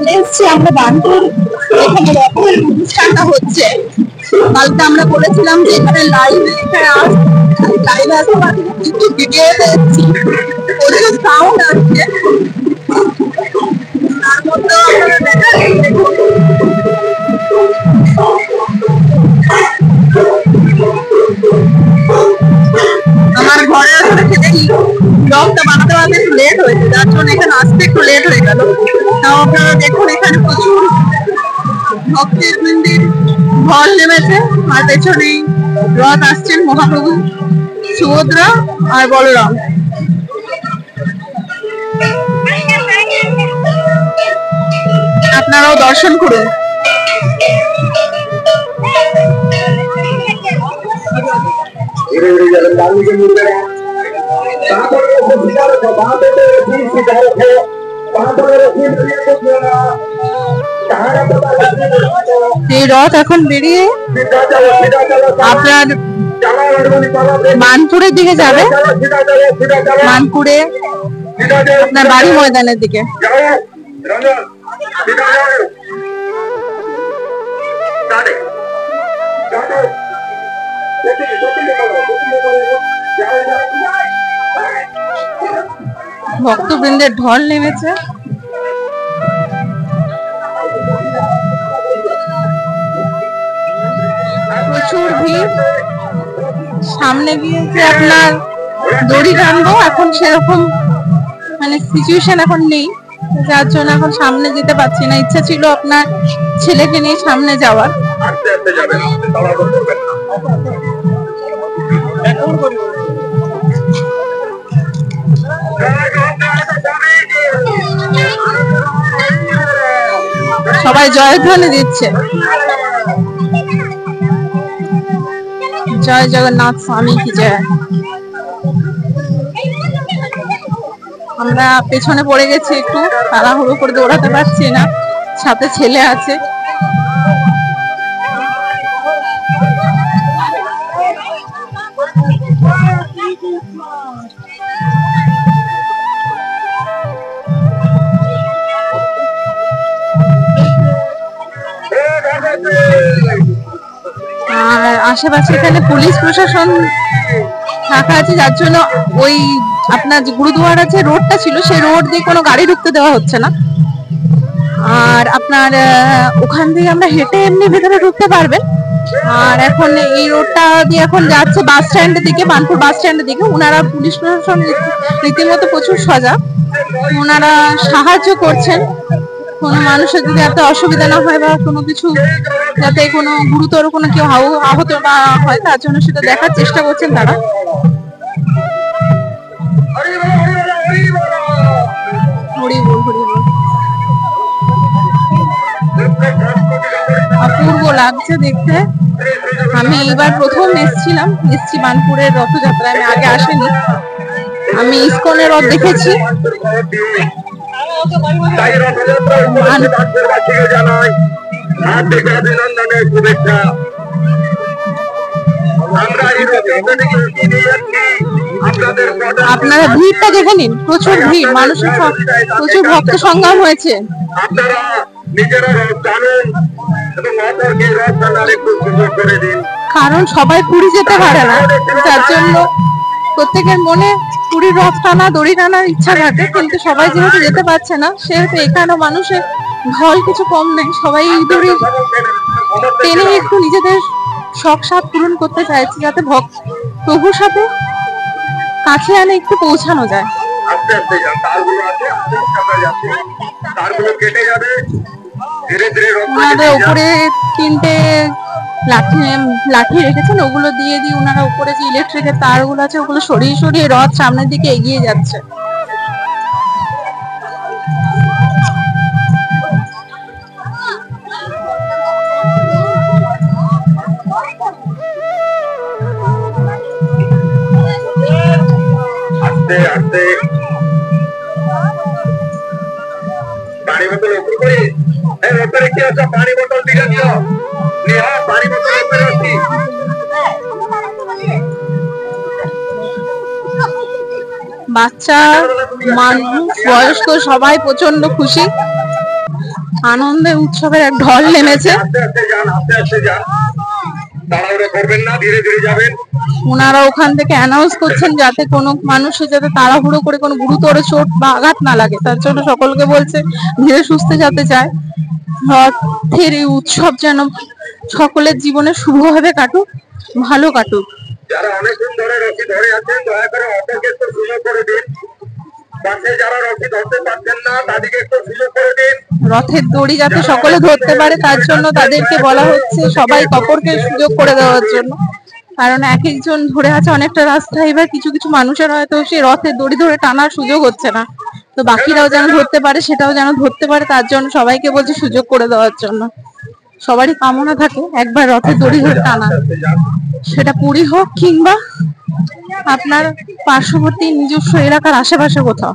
চলে এসেছি আমরা বানপুর। এখানে রথের অনুষ্ঠানটা হচ্ছে। কালকে আমরা বলেছিলাম যে এখানে লাইভে আসতে পারি, কিন্তু ভিডিওতে এসেছি, প্রচুর সাউন্ড আসছে। তার মধ্যেও আপনারা দেখুন আমার ঘরে আসলে খেতেই ব্লগটা বানাতে বানাতে একটু লেট হয়েছে, যার জন্য এখানে আসতে একটু লেট হয়ে গেল। তাও আপনারা দেখুন এখানে প্রচুর ভক্তের মন্দির ঢল নেমেছে, আর পেছনেই রথ আসছেন মহাপ্রভু সুভদ্রা আর বলরাম। আপনারাও দর্শন করুন। এই রথ এখন বেরিয়ে আপনার মানপুরের দিকে যাবে, মানপুরে আপনার বাড়ি ময়দানের দিকে। ভক্তবৃন্দের ঢল নেমেছে। প্রচুর ভিড়। সামনে গিয়ে যে আপনার দড়ি টানবো, এখন সেরকম মানে সিচুয়েশন এখন নেই, যার জন্য এখন সামনে যেতে পারছি না। ইচ্ছা ছিল আপনার ছেলেকে নিয়ে সামনে যাওয়ার। সবাই জয়ধ্বনি দিচ্ছে, জয় জগন্নাথ স্বামী কি জয়। আমরা পেছনে পড়ে গেছি, একটু তাড়াহুড়ো করে দৌড়াতে পারছি না, সাথে ছেলে আছে। আর আশেপাশে এখানে পুলিশ প্রশাসন রাখা আছে, যার জন্য ওই আপনার যে গুরুদুয়ার আছে রোডটা ছিল, সেই রোড দিয়ে কোনো গাড়ি ঢুকতে দেওয়া হচ্ছে না। আর আপনার ওখান থেকে আমরা হেঁটে এমনি ভেতরে ঢুকতে পারবেন। আর এখন এই রোডটা দিয়ে এখন যাচ্ছে বাস স্ট্যান্ডের দিকে, বানপুর বাস স্ট্যান্ডের দিকে। ওনারা পুলিশ প্রশাসন রীতিমতো প্রচুর সজাগ, ওনারা সাহায্য করছেন কোনো মানুষের যদি এত অসুবিধা না হয় বা কোনো কিছু, যাতে কোনো গুরুতর কোনো কেউ আহত না হয়, তার জন্য সেটা দেখার চেষ্টা করছেন তারা। অপূর্ব লাগছে দেখতে। আমি এইবার প্রথম এসছি বানপুরের রথযাত্রায়, আমি আগে আসিনি। আমি ইসকনের রথ দেখেছি। আপনারা ভিড়টা দেখে নিন, প্রচুর ভিড়, মানুষের প্রচুর ভক্ত সঙ্গম হয়েছে। কারণ সবাই পুরী যেতে পারে না, যার জন্য প্রত্যেকের মনে পুরীর রথ টানা দড়ি টানার ইচ্ছা থাকে, কিন্তু সবাই যেহেতু যেতে পারছে না, সেহেতু এখানেও মানুষের ঢল কিছু কম নেই। সবাই এই দড়ি টেনে একটু নিজেদের শখ সাধ পূরণ করতে চাইছে, যাতে প্রভুর সাথে কাছে আনে একটু পৌঁছানো যায়। ওনাদের উপরে 3টে লাঠি রেখেছেন, ওগুলো দিয়ে ওনারা উপরে যে ইলেকট্রিকের তারগুলো আছে ওগুলো সরিয়ে সরিয়ে রথ সামনের দিকে এগিয়ে যাচ্ছে। পানি বোতল উপরে করে এই রথের কি আছে, পানি বোতল দিকে দিও, পানি বোতল উপরে আছে। বাচ্চা, মানুষ, বয়স্ক সবাই প্রচন্ড খুশি। আনন্দে উৎসবের এক ঢল নেমেছে। ওনারা ওখান থেকে অ্যানাউন্স করছেন যাতে কোনো মানুষের যাতে তাড়াহুড়ো করে কোনো গুরুতর চোট বা আঘাত না লাগে, তার জন্য সকলকে বলছে ধীরে সুস্থে যাতে যায়। রথের এই উৎসব যেন সকলের জীবনে শুভভাবে কাটুক, ভালো কাটুক। যারা অনেকদিন ধরে রথি ধরে আছেন দয়া করে অটোকে একটু সুযোগ করে দিন। পাশে যারা রথি ধরতে পারছেন না তাদেরকে একটু সুযোগ করে দিন। রথের দড়ি যাতে সকলে ধরতে পারে তার জন্য তাদেরকে বলা হচ্ছে সবাই অপরকে সুযোগ করে দেওয়ার জন্য, কারণ এক একজন ধরে আছে অনেকটা রাস্তা, এবার কিছু কিছু মানুষের হয়তো সেই রথের দড়ি ধরে টানার সুযোগ হচ্ছে না, তো বাকিরাও যেন ধরতে পারে, সেটাও যেন ধরতে পারে, তার জন্য সবাইকে বলছে সুযোগ করে দেওয়ার জন্য। সবারই কামনা থাকে একবার রথের দড়ি ধরে টানা, সেটা পুরী হোক কিংবা আপনার পার্শ্ববর্তী নিজস্ব এলাকার আশেপাশে কোথাও।